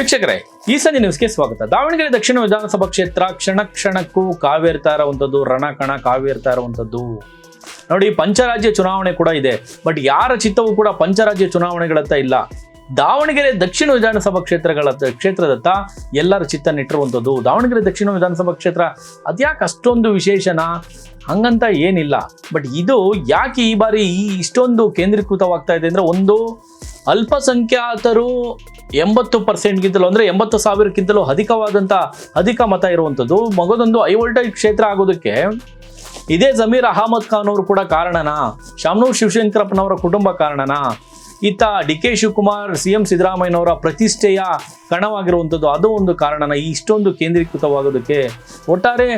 ವೀಕ್ಷಕರೇ, ಈ ಸಂಜೆ ನ್ಯೂಸ್ಗೆ ಸ್ವಾಗತ. ದಾವಣಗೆರೆ ದಕ್ಷಿಣ ವಿಧಾನಸಭಾ ಕ್ಷೇತ್ರ ಕ್ಷಣ ಕ್ಷಣಕ್ಕೂ ಕಾವೇರ್ತಾ ಇರುವಂಥದ್ದು, ರಣಕಣ ಕಾವೇರ್ತಾ ಇರುವಂಥದ್ದು. ನೋಡಿ, ಪಂಚರಾಜ್ಯ ಚುನಾವಣೆ ಕೂಡ ಇದೆ, ಬಟ್ ಯಾರ ಚಿತ್ತವೂ ಕೂಡ ಪಂಚರಾಜ್ಯ ಚುನಾವಣೆಗಳತ್ತ ಇಲ್ಲ. ದಾವಣಗೆರೆ ದಕ್ಷಿಣ ವಿಧಾನಸಭಾ ಕ್ಷೇತ್ರದತ್ತ ಎಲ್ಲರ ಚಿತ್ತ ನೆಟ್ಟಿರುವಂಥದ್ದು. ದಾವಣಗೆರೆ ದಕ್ಷಿಣ ವಿಧಾನಸಭಾ ಕ್ಷೇತ್ರ ಅದ್ಯಾಕೆ ಅಷ್ಟೊಂದು ವಿಶೇಷನ ಹಂಗಂತ ಏನಿಲ್ಲ, ಬಟ್ ಇದು ಯಾಕೆ ಈ ಬಾರಿ ಇಷ್ಟೊಂದು ಕೇಂದ್ರೀಕೃತವಾಗ್ತಾ ಇದೆ ಅಂದರೆ, ಒಂದು ಅಲ್ಪಸಂಖ್ಯಾತರು 80%ಗಿಂತಲೂ ಅಂದರೆ 80,000ಕ್ಕಿಂತಲೂ ಅಧಿಕ ಮತ ಇರುವಂಥದ್ದು. ಮಗದೊಂದು ಹೈ ವೋಲ್ಟೇಜ್ ಕ್ಷೇತ್ರ ಆಗೋದಕ್ಕೆ ಇದೇ ಜಮೀರ್ ಅಹಮದ್ ಖಾನ್ ಅವರು ಕೂಡ ಕಾರಣನಾ? ಶಾಮನೂರು ಶಿವಶಂಕರಪ್ಪನವರ ಕುಟುಂಬ ಕಾರಣನಾ? ಇತ್ತ ಡಿ.ಕೆ. ಶಿವಕುಮಾರ್, CM ಸಿದ್ದರಾಮಯ್ಯನವರ ಪ್ರತಿಷ್ಠೆಯ ಕಣವಾಗಿರುವಂಥದ್ದು ಅದು ಒಂದು ಕಾರಣನ ಇಷ್ಟೊಂದು ಕೇಂದ್ರೀಕೃತವಾಗೋದಕ್ಕೆ? ಒಟ್ಟಾರೆ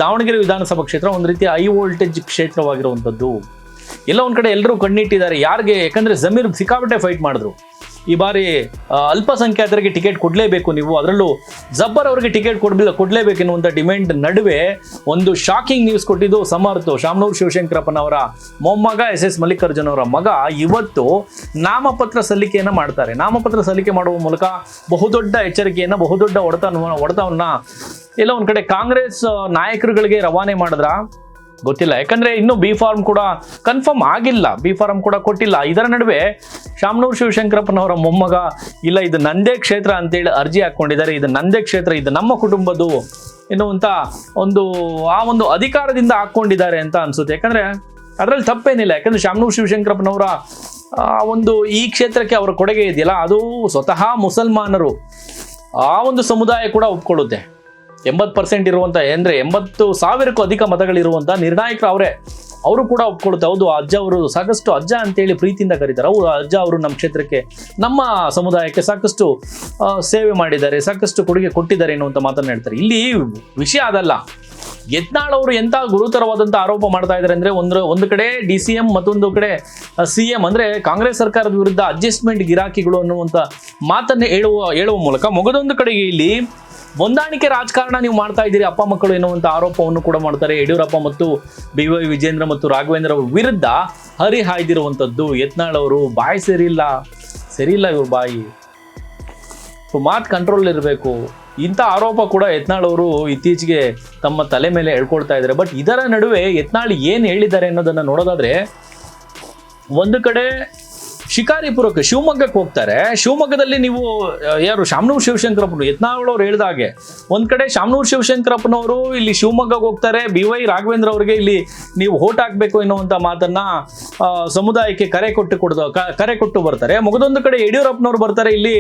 ದಾವಣಗೆರೆ ವಿಧಾನಸಭಾ ಕ್ಷೇತ್ರ ಒಂದು ರೀತಿ ಹೈ ವೋಲ್ಟೇಜ್ ಕ್ಷೇತ್ರವಾಗಿರುವಂಥದ್ದು. ಎಲ್ಲ ಒಂದು ಕಡೆ ಎಲ್ಲರೂ ಕಣ್ಣಿಟ್ಟಿದ್ದಾರೆ ಯಾರಿಗೆ, ಯಾಕಂದರೆ ಜಮೀರ್ ಸಿಕ್ಕಾಪಟ್ಟೆ ಫೈಟ್ ಮಾಡಿದ್ರು. ಈ ಬಾರಿ ಅಲ್ಪಸಂಖ್ಯಾತರಿಗೆ ಟಿಕೆಟ್ ಕೊಡಲೇಬೇಕು ನೀವು, ಅದರಲ್ಲೂ ಜಬ್ಬರ್ ಅವರಿಗೆ ಟಿಕೆಟ್ ಕೊಡಲೇಬೇಕು ಎನ್ನುವಂಥ ಡಿಮ್ಯಾಂಡ್ ನಡುವೆ ಒಂದು ಶಾಕಿಂಗ್ ನ್ಯೂಸ್ ಕೊಟ್ಟಿದ್ದು ಸಮರ್ಥ ಶಾಮನೂರು ಶಿವಶಂಕರಪ್ಪನವರ ಮೊಮ್ಮಗ SS ಮಲ್ಲಿಕಾರ್ಜುನ್ ಅವರ ಮಗ ಇವತ್ತು ನಾಮಪತ್ರ ಸಲ್ಲಿಕೆಯನ್ನು ಮಾಡ್ತಾರೆ. ನಾಮಪತ್ರ ಸಲ್ಲಿಕೆ ಮಾಡುವ ಮೂಲಕ ಬಹುದೊಡ್ಡ ಎಚ್ಚರಿಕೆಯನ್ನು, ಬಹುದೊಡ್ಡ ಹೊಡೆತವನ್ನು ಎಲ್ಲ ಒಂದು ಕಡೆ ಕಾಂಗ್ರೆಸ್ ನಾಯಕರುಗಳಿಗೆ ರವಾನೆ ಮಾಡಿದ್ರ ಗೊತ್ತಿಲ್ಲ. ಯಾಕಂದರೆ ಇನ್ನೂ B.Pharm ಕೂಡ ಕನ್ಫರ್ಮ್ ಆಗಿಲ್ಲ, B.Pharm ಕೂಡ ಕೊಟ್ಟಿಲ್ಲ. ಇದರ ನಡುವೆ ಶಾಮನೂರು ಶಿವಶಂಕರಪ್ಪನವರ ಮೊಮ್ಮಗ ಇಲ್ಲ ಇದು ನಂದೇ ಕ್ಷೇತ್ರ ಅಂತೇಳಿ ಅರ್ಜಿ ಹಾಕ್ಕೊಂಡಿದ್ದಾರೆ. ಇದು ನಂದೇ ಕ್ಷೇತ್ರ, ಇದು ನಮ್ಮ ಕುಟುಂಬದ್ದು ಎನ್ನುವಂಥ ಒಂದು ಅಧಿಕಾರದಿಂದ ಹಾಕ್ಕೊಂಡಿದ್ದಾರೆ ಅಂತ ಅನಿಸುತ್ತೆ. ಯಾಕಂದರೆ ಅದರಲ್ಲಿ ತಪ್ಪೇನಿಲ್ಲ. ಯಾಕಂದರೆ ಶಾಮನೂರು ಶಿವಶಂಕರಪ್ಪನವರ ಈ ಕ್ಷೇತ್ರಕ್ಕೆ ಅವರ ಕೊಡುಗೆ ಇದೆಯಲ್ಲ, ಅದು ಸ್ವತಃ ಮುಸಲ್ಮಾನರು ಆ ಒಂದು ಸಮುದಾಯ ಕೂಡ ಒಪ್ಕೊಳ್ಳುತ್ತೆ. 80% ಇರುವಂಥ ಅಂದರೆ 80,000ಕ್ಕೂ ಅಧಿಕ ಮತಗಳಿರುವಂಥ ನಿರ್ಣಾಯಕರು ಅವರು ಕೂಡ ಒಪ್ಕೊಳ್ಳುತ್ತೆ. ಹೌದು, ಅಜ್ಜ ಅವರು ಸಾಕಷ್ಟು ಅಜ್ಜ ಅಂತೇಳಿ ಪ್ರೀತಿಯಿಂದ ಕರೀತಾರೆ. ಹೌದು, ಅಜ್ಜ ಅವರು ನಮ್ಮ ಕ್ಷೇತ್ರಕ್ಕೆ, ನಮ್ಮ ಸಮುದಾಯಕ್ಕೆ ಸಾಕಷ್ಟು ಸೇವೆ ಮಾಡಿದ್ದಾರೆ, ಸಾಕಷ್ಟು ಕೊಡುಗೆ ಕೊಟ್ಟಿದ್ದಾರೆ ಎನ್ನುವಂಥ ಮಾತನ್ನು ಹೇಳ್ತಾರೆ. ಇಲ್ಲಿ ವಿಷಯ ಅದಲ್ಲ. ಯತ್ನಾಳ್ ಅವರು ಎಂಥ ಗುರುತರವಾದಂಥ ಆರೋಪ ಮಾಡ್ತಾ ಇದ್ದಾರೆ ಅಂದರೆ, ಒಂದು ಕಡೆ DCM, ಮತ್ತೊಂದು ಕಡೆ CM ಅಂದರೆ ಕಾಂಗ್ರೆಸ್ ಸರ್ಕಾರದ ವಿರುದ್ಧ ಅಡ್ಜಸ್ಟ್ಮೆಂಟ್ ಗಿರಾಕಿಗಳು ಅನ್ನುವಂಥ ಮಾತನ್ನು ಹೇಳುವ ಮೂಲಕ ಮಗದೊಂದು ಕಡೆಗೆ ಇಲ್ಲಿ ಹೊಂದಾಣಿಕೆ ರಾಜಕಾರಣ ನೀವು ಮಾಡ್ತಾ ಇದ್ದೀರಿ ಅಪ್ಪ ಮಕ್ಕಳು ಎನ್ನುವಂಥ ಆರೋಪವನ್ನು ಕೂಡ ಮಾಡ್ತಾರೆ. ಯಡಿಯೂರಪ್ಪ ಮತ್ತು BY ವಿಜೇಂದ್ರ ಮತ್ತು ರಾಘವೇಂದ್ರ ವಿರುದ್ಧ ಹರಿಹಾಯ್ದಿರುವಂಥದ್ದು. ಯತ್ನಾಳ್ ಅವರು ಬಾಯಿ ಸರಿಯಿಲ್ಲ ಇವ್ರ ಬಾಯಿ, ಮಾತು ಕಂಟ್ರೋಲ್ ಇರಬೇಕು. ಇಂಥ ಆರೋಪ ಕೂಡ ಯತ್ನಾಳ್ ಅವರು ಇತ್ತೀಚೆಗೆ ತಮ್ಮ ತಲೆ ಮೇಲೆ ಹೇಳ್ಕೊಳ್ತಾ ಇದ್ದಾರೆ. ಬಟ್ ಇದರ ನಡುವೆ ಯತ್ನಾಳ್ ಏನು ಹೇಳಿದ್ದಾರೆ ಅನ್ನೋದನ್ನು ನೋಡೋದಾದ್ರೆ, ಒಂದು ಕಡೆ ಶಿಕಾರಿಪುರಕ್ಕೆ ಶಿವಮೊಗ್ಗಕ್ಕೆ ಹೋಗ್ತಾರೆ. ಶಿವಮೊಗ್ಗದಲ್ಲಿ ನೀವು ಯಾರು ಶಾಮನೂರು ಶಿವಶಂಕರಪ್ಪನವರು ಯತ್ನಾಳ್ ಅವರು ಹೇಳಿದ ಹಾಗೆ ಒಂದು ಕಡೆ ಶಾಮನೂರು ಶಿವಶಂಕರಪ್ಪನವರು ಇಲ್ಲಿ ಶಿವಮೊಗ್ಗಕ್ಕೆ ಹೋಗ್ತಾರೆ. BY ರಾಘವೇಂದ್ರ ಅವರಿಗೆ ಇಲ್ಲಿ ನೀವು ವೋಟ್ ಹಾಕಬೇಕು ಎನ್ನುವಂಥ ಮಾತನ್ನ ಸಮುದಾಯಕ್ಕೆ ಕರೆ ಕೊಟ್ಟು ಬರ್ತಾರೆ. ಮಗದೊಂದು ಕಡೆ ಯಡಿಯೂರಪ್ಪನವರು ಬರ್ತಾರೆ, ಇಲ್ಲಿ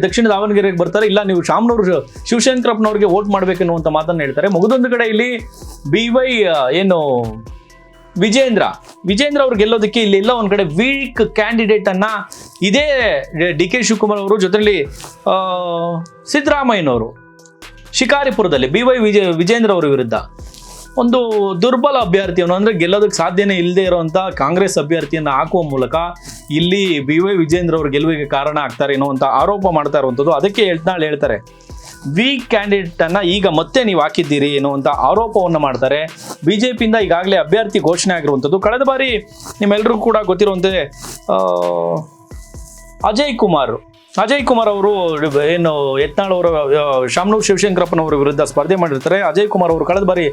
ದಕ್ಷಿಣ ದಾವಣಗೆರೆಗೆ ಬರ್ತಾರೆ. ಇಲ್ಲ, ನೀವು ಶಾಮನೂರು ಶಿವಶಂಕರಪ್ಪನವ್ರಿಗೆ ವೋಟ್ ಮಾಡಬೇಕು ಎನ್ನುವಂಥ ಮಾತನ್ನು ಹೇಳ್ತಾರೆ. ಮಗದೊಂದು ಕಡೆ ಇಲ್ಲಿ BY ವಿಜೇಂದ್ರ ಅವ್ರು ಗೆಲ್ಲೋದಕ್ಕೆ ಇಲ್ಲಿ ಎಲ್ಲ ಒಂದು ಕಡೆ ವೀಕ್ ಕ್ಯಾಂಡಿಡೇಟ್ ಅನ್ನ ಇದೇ ಡಿ.ಕೆ. ಶಿವಕುಮಾರ್ ಅವರು ಜೊತೆಯಲ್ಲಿ ಸಿದ್ದರಾಮಯ್ಯನವರು ಶಿಕಾರಿಪುರದಲ್ಲಿ BY ವಿಜೇಂದ್ರ ಅವರ ವಿರುದ್ಧ ಒಂದು ದುರ್ಬಲ ಅಭ್ಯರ್ಥಿಯನ್ನು ಅಂದರೆ ಗೆಲ್ಲೋದಕ್ಕೆ ಸಾಧ್ಯನೇ ಇಲ್ಲದೆ ಇರುವಂಥ ಕಾಂಗ್ರೆಸ್ ಅಭ್ಯರ್ಥಿಯನ್ನು ಹಾಕುವ ಮೂಲಕ ಇಲ್ಲಿ BY ವಿಜೇಂದ್ರ ಅವರು ಗೆಲುವಿಗೆ ಕಾರಣ ಆಗ್ತಾರೆ ಎನ್ನುವಂಥ ಆರೋಪ ಮಾಡ್ತಾ ಇರುವಂಥದ್ದು. ಅದಕ್ಕೆ ಯತ್ನಾಳ್ ಹೇಳ್ತಾರೆ, ವೀಕ್ ಕ್ಯಾಂಡಿಡೇಟ್ ಅನ್ನ ಈಗ ಮತ್ತೆ ನೀವು ಹಾಕಿದ್ದೀರಿ ಎನ್ನುವಂಥ ಆರೋಪವನ್ನು ಮಾಡ್ತಾರೆ. BJPಯಿಂದ ಈಗಾಗಲೇ ಅಭ್ಯರ್ಥಿ ಘೋಷಣೆ ಆಗಿರುವಂಥದ್ದು. ಕಳೆದ ಬಾರಿ ನಿಮ್ಮೆಲ್ಲರಿಗೂ ಕೂಡ ಗೊತ್ತಿರುವಂತೆ ಅಜಯ್ ಕುಮಾರ್ ಅವರು ಯತ್ನಾಳ್ ಅವರು ಶಾಮನೂರು ಶಿವಶಂಕರಪ್ಪನವರ ವಿರುದ್ಧ ಸ್ಪರ್ಧೆ ಮಾಡಿರ್ತಾರೆ. ಅಜಯ್ ಕುಮಾರ್ ಅವರು ಕಳೆದ ಬಾರಿ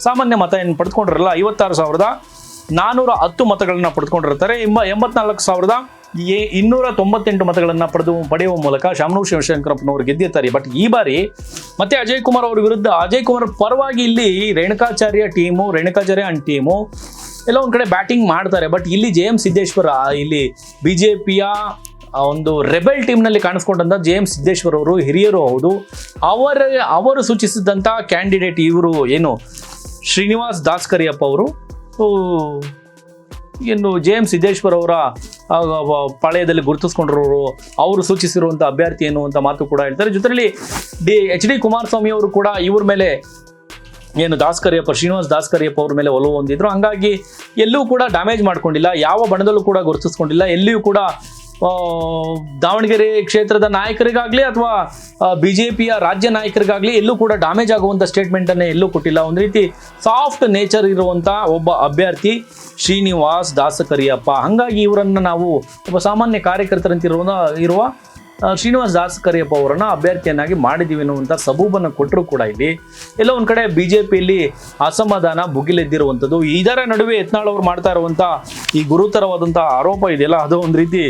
ಸಾಮಾನ್ಯ ಮತ ಏನು ಪಡೆದುಕೊಂಡಿರಲ್ಲ, 56,410 ಮತಗಳನ್ನು ಪಡೆದುಕೊಂಡಿರ್ತಾರೆ. 84,298 ಮತಗಳನ್ನು ಪಡೆಯುವ ಮೂಲಕ ಶಾಮನೂರು ಶಿವಶಂಕರಪ್ಪನವರು ಗೆದ್ದಿರ್ತಾರೆ. ಬಟ್ ಈ ಬಾರಿ ಮತ್ತೆ ಅಜಯ್ ಕುಮಾರ್ ಅವರ ವಿರುದ್ಧ, ಅಜಯ್ ಕುಮಾರ್ ಪರವಾಗಿ ಇಲ್ಲಿ ರೇಣುಕಾಚಾರ್ಯ ಅಂಡ್ ಟೀಮು ಎಲ್ಲ ಒಂದು ಕಡೆ ಬ್ಯಾಟಿಂಗ್ ಮಾಡ್ತಾರೆ. ಬಟ್ ಇಲ್ಲಿ JM ಸಿದ್ದೇಶ್ವರ, ಇಲ್ಲಿ BJPಯ ಒಂದು ರೆಬೆಲ್ ಟೀಮ್ನಲ್ಲಿ ಕಾಣಿಸ್ಕೊಂಡಂಥ JM ಸಿದ್ದೇಶ್ವರ್ ಅವರು ಹಿರಿಯರು ಹೌದು. ಅವರು ಸೂಚಿಸಿದಂಥ ಕ್ಯಾಂಡಿಡೇಟ್ ಇವರು ಶ್ರೀನಿವಾಸ್ ದಾಸ್ಕರಿಯಪ್ಪ ಅವರು JM ಸಿದ್ದೇಶ್ವರ್ ಅವರ ಪಾಳ್ಯದಲ್ಲಿ ಗುರುತಿಸ್ಕೊಂಡಿರೋರು, ಅವರು ಸೂಚಿಸಿರುವಂಥ ಅಭ್ಯರ್ಥಿ ಎನ್ನುವಂಥ ಮಾತು ಕೂಡ ಹೇಳ್ತಾರೆ. ಜೊತೆಯಲ್ಲಿ HD ಕುಮಾರಸ್ವಾಮಿ ಅವರು ಕೂಡ ಇವ್ರ ಮೇಲೆ ಶ್ರೀನಿವಾಸ್ ದಾಸ್ಕರಿಯಪ್ಪ ಅವ್ರ ಮೇಲೆ ಒಲವು ಹೊಂದಿದ್ರು. ಹಂಗಾಗಿ ಎಲ್ಲೂ ಕೂಡ ಡ್ಯಾಮೇಜ್ ಮಾಡ್ಕೊಂಡಿಲ್ಲ, ಯಾವ ಬಣದಲ್ಲೂ ಕೂಡ ಗುರುತಿಸ್ಕೊಂಡಿಲ್ಲ. ಎಲ್ಲಿಯೂ ಕೂಡ ದಾವಣಗೆರೆ ಕ್ಷೇತ್ರದ ನಾಯಕರಿಗಾಗಲಿ ಅಥವಾ BJPಯ ರಾಜ್ಯ ನಾಯಕರಿಗಾಗಲಿ ಎಲ್ಲೂ ಕೂಡ ಡ್ಯಾಮೇಜ್ ಆಗುವಂಥ ಸ್ಟೇಟ್ಮೆಂಟನ್ನೇ ಎಲ್ಲೂ ಕೊಟ್ಟಿಲ್ಲ. ಒಂದು ರೀತಿ ಸಾಫ್ಟ್ ನೇಚರ್ ಇರುವಂಥ ಒಬ್ಬ ಅಭ್ಯರ್ಥಿ ಶ್ರೀನಿವಾಸ್ ದಾಸಕರಿಯಪ್ಪ. ಹಾಗಾಗಿ ಇವರನ್ನು ನಾವು ಒಬ್ಬ ಸಾಮಾನ್ಯ ಕಾರ್ಯಕರ್ತರಂತಿರುವ ಶ್ರೀನಿವಾಸ್ ದಾಸಕರಿಯಪ್ಪ ಅವರನ್ನ ಅಭ್ಯರ್ಥಿಯನ್ನಾಗಿ ಮಾಡಿದ್ದೀವಿ ಅನ್ನುವಂಥ ಸಬೂಬನ್ನು ಕೊಟ್ಟರು ಕೂಡ ಇಲ್ಲಿ ಎಲ್ಲೋ ಒಂದು ಕಡೆ ಬಿಜೆಪಿಯಲ್ಲಿ ಅಸಮಾಧಾನ ಭುಗಿಲೆದ್ದಿರುವಂಥದ್ದು. ಇದರ ನಡುವೆ ಯತ್ನಾಳ್ ಅವರು ಮಾಡ್ತಾ ಇರುವಂಥ ಈ ಗುರುತರವಾದಂಥ ಆರೋಪ ಇದೆಯಲ್ಲ, ಅದು ಒಂದು ರೀತಿ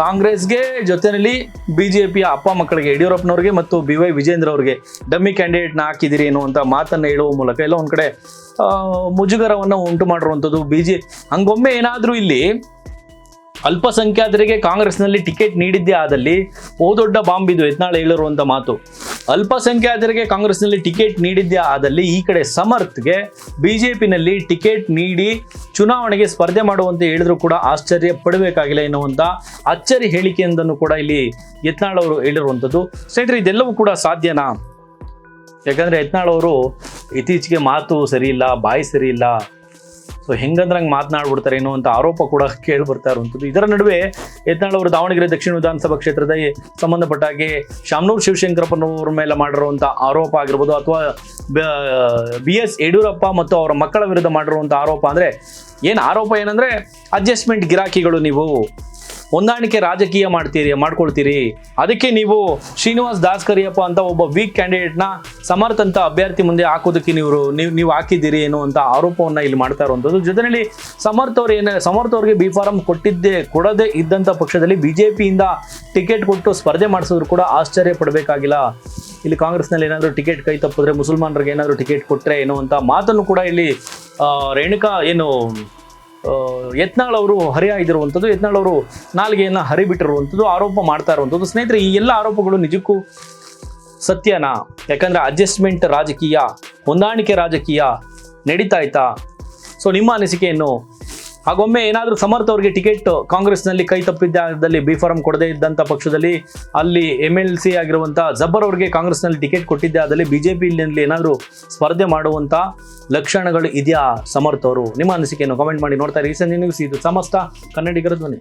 ಕಾಂಗ್ರೆಸ್ಗೆ ಜೊತೆಯಲ್ಲಿ ಬಿಜೆಪಿಯ ಅಪ್ಪ ಮಕ್ಕಳಿಗೆ ಯಡಿಯೂರಪ್ಪನವ್ರಿಗೆ ಮತ್ತು BY ವಿಜೇಂದ್ರ ಅವರಿಗೆ ಡಮ್ಮಿ ಕ್ಯಾಂಡಿಡೇಟ್ನ ಹಾಕಿದಿರಿ ಅನ್ನುವಂಥ ಮಾತನ್ನು ಹೇಳುವ ಮೂಲಕ ಎಲ್ಲ ಒಂದು ಕಡೆ ಮುಜುಗರವನ್ನು ಉಂಟು ಮಾಡಿರುವಂಥದ್ದು. ಹಂಗೊಮ್ಮೆ ಏನಾದರೂ ಇಲ್ಲಿ ಅಲ್ಪಸಂಖ್ಯಾತರಿಗೆ ಕಾಂಗ್ರೆಸ್ನಲ್ಲಿ ಟಿಕೆಟ್ ನೀಡಿದ್ದೇ ಆದಲ್ಲಿ ದೊಡ್ಡ ಬಾಂಬ್ ಇದು ಯತ್ನಾಳ್ ಹೇಳಿರುವಂಥ ಮಾತು. ಅಲ್ಪಸಂಖ್ಯಾತರಿಗೆ ಕಾಂಗ್ರೆಸ್ನಲ್ಲಿ ಟಿಕೆಟ್ ನೀಡಿದ್ದೇ ಆದಲ್ಲಿ ಈ ಕಡೆ ಸಮರ್ಥ್ಗೆ ಬಿಜೆಪಿನಲ್ಲಿ ಟಿಕೆಟ್ ನೀಡಿ ಚುನಾವಣೆಗೆ ಸ್ಪರ್ಧೆ ಮಾಡುವಂತೆ ಹೇಳಿದ್ರು ಕೂಡ ಆಶ್ಚರ್ಯ ಪಡಬೇಕಾಗಿಲ್ಲ ಎನ್ನುವಂಥ ಅಚ್ಚರಿ ಹೇಳಿಕೆಯೊಂದನ್ನು ಕೂಡ ಇಲ್ಲಿ ಯತ್ನಾಳ್ ಅವರು ಹೇಳಿರುವಂಥದ್ದು. ಸ್ನೇಹಿತರೆ, ಇದೆಲ್ಲವೂ ಕೂಡ ಸಾಧ್ಯನಾ? ಯಾಕಂದರೆ ಯತ್ನಾಳ್ ಅವರು ಇತ್ತೀಚೆಗೆ ಮಾತು ಸರಿ ಇಲ್ಲ, ಬಾಯಿ ಸರಿ ಇಲ್ಲ, ಸೊ ಹೆಂಗಂದ್ರೆ ಹಂಗೆ ಮಾತನಾಡ್ಬಿಡ್ತಾರೆ ಎನ್ನುವಂಥ ಆರೋಪ ಕೂಡ ಕೇಳಿ ಬರ್ತಾ ಇರುವಂಥದ್ದು. ಇದರ ನಡುವೆ ಯತ್ನಾಳ್ ಅವರು ದಾವಣಗೆರೆ ದಕ್ಷಿಣ ವಿಧಾನಸಭಾ ಕ್ಷೇತ್ರದ ಸಂಬಂಧಪಟ್ಟ ಹಾಗೆ ಶಾಮನೂರು ಶಿವಶಂಕರಪ್ಪನವ್ರ ಮೇಲೆ ಮಾಡಿರುವಂಥ ಆರೋಪ ಆಗಿರ್ಬೋದು, ಅಥವಾ BS ಯಡಿಯೂರಪ್ಪ ಮತ್ತು ಅವರ ಮಕ್ಕಳ ವಿರುದ್ಧ ಮಾಡಿರುವಂಥ ಆರೋಪ ಅಂದರೆ ಆರೋಪ ಏನಂದರೆ ಅಡ್ಜಸ್ಟ್ಮೆಂಟ್ ಗಿರಾಕಿಗಳು, ನೀವು ಹೊಂದಾಣಿಕೆ ರಾಜಕೀಯ ಮಾಡ್ಕೊಳ್ತೀರಿ, ಅದಕ್ಕೆ ನೀವು ಶ್ರೀನಿವಾಸ್ ದಾಸಕರಿಯಪ್ಪ ಅಂತ ಒಬ್ಬ ವೀಕ್ ಕ್ಯಾಂಡಿಡೇಟ್ನ ಸಮರ್ಥ ಅಂತ ಅಭ್ಯರ್ಥಿ ಮುಂದೆ ಹಾಕೋದಕ್ಕೆ ನೀವು ಹಾಕಿದ್ದೀರಿ ಎನ್ನುವಂಥ ಆರೋಪವನ್ನು ಇಲ್ಲಿ ಮಾಡ್ತಾ ಇರುವಂಥದ್ದು. ಜೊತೆಯಲ್ಲಿ ಸಮರ್ಥ ಅವ್ರಿಗೆ B ಫಾರಂ ಕೊಡದೇ ಇದ್ದಂಥ ಪಕ್ಷದಲ್ಲಿ ಬಿಜೆಪಿಯಿಂದ ಟಿಕೆಟ್ ಕೊಟ್ಟು ಸ್ಪರ್ಧೆ ಮಾಡಿಸಿದ್ರು ಕೂಡ ಆಶ್ಚರ್ಯ ಪಡಬೇಕಾಗಿಲ್ಲ. ಇಲ್ಲಿ ಕಾಂಗ್ರೆಸ್ನಲ್ಲಿ ಏನಾದರೂ ಟಿಕೆಟ್ ಕೈ ತಪ್ಪಿದ್ರೆ ಮುಸಲ್ಮಾನರಿಗೆ ಏನಾದರೂ ಟಿಕೆಟ್ ಕೊಟ್ಟರೆ ಎನ್ನುವಂಥ ಮಾತನ್ನು ಕೂಡ ಇಲ್ಲಿ ರೇಣುಕಾ ಯತ್ನಾಳ್ ಅವರು ಹರಿಯಾಗಿರುವಂಥದ್ದು, ಯತ್ನಾಳ್ ಅವರು ನಾಲಿಗೆಯನ್ನು ಹರಿಬಿಟ್ಟಿರುವಂಥದ್ದು, ಆರೋಪ ಮಾಡ್ತಾ ಇರುವಂಥದ್ದು. ಸ್ನೇಹಿತರೆ, ಈ ಎಲ್ಲ ಆರೋಪಗಳು ನಿಜಕ್ಕೂ ಸತ್ಯನಾ? ಯಾಕಂದರೆ ಅಡ್ಜಸ್ಟ್ಮೆಂಟ್ ರಾಜಕೀಯ, ಹೊಂದಾಣಿಕೆ ರಾಜಕೀಯ ನಡೀತಾ ಇತ್ತಾ? ಸೊ ನಿಮ್ಮ ಅನಿಸಿಕೆಯನ್ನು ಹಾಗೊಮ್ಮೆ ಏನಾದರೂ ಸಮರ್ಥ ಅವ್ರಿಗೆ ಟಿಕೆಟ್ ಕಾಂಗ್ರೆಸ್ನಲ್ಲಿ ಕೈ ತಪ್ಪಿದ್ದಲ್ಲಿ B ಫಾರಂ ಕೊಡದೇ ಇದ್ದಂಥ ಪಕ್ಷದಲ್ಲಿ ಅಲ್ಲಿ MLC ಆಗಿರುವಂಥ ಜಬ್ಬರ್ ಅವ್ರಿಗೆ ಕಾಂಗ್ರೆಸ್ನಲ್ಲಿ ಟಿಕೆಟ್ ಕೊಟ್ಟಿದ್ದೆ ಆದಲ್ಲಿ ಬಿಜೆಪಿಯಲ್ಲಿ ಏನಾದರೂ ಸ್ಪರ್ಧೆ ಮಾಡುವಂಥ ಲಕ್ಷಣಗಳು ಇದೆಯಾ ಸಮರ್ಥ ಅವರು? ನಿಮ್ಮ ಅನಿಸಿಕೆಯನ್ನು ಕಾಮೆಂಟ್ ಮಾಡಿ. ನೋಡ್ತಾ ಇರಿ ಸಂಜೆ ನ್ಯೂಸ್, ಇದು ಸಮಸ್ತ ಕನ್ನಡಿಗರ ಧ್ವನಿ.